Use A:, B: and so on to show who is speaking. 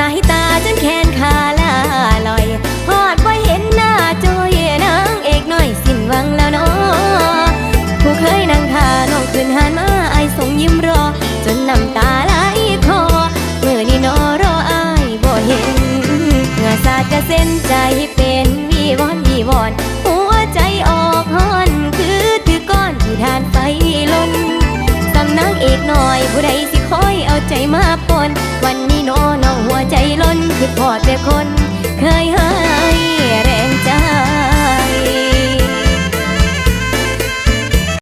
A: ายตาจนแขนขาลาลอยฮอดบ่เห็นหน้าจอยนางเอกน้อยสิ้นหวังแล้วเนาะผู้เคยนั่งท่าน้องขึ้นหันมาไอส่งยิ้มรอจนน้ำตาไหลคอเมื่อนี่นอรออายบ่เห็นเหงื่อสาดกระเซ็นใจเป็นวีวอนวีวอนหัวใจออกฮอนคือถือก้อนที่ทานไฟลนสำนักเอกหน่อยผู้ใดสิคอยเอาใจมา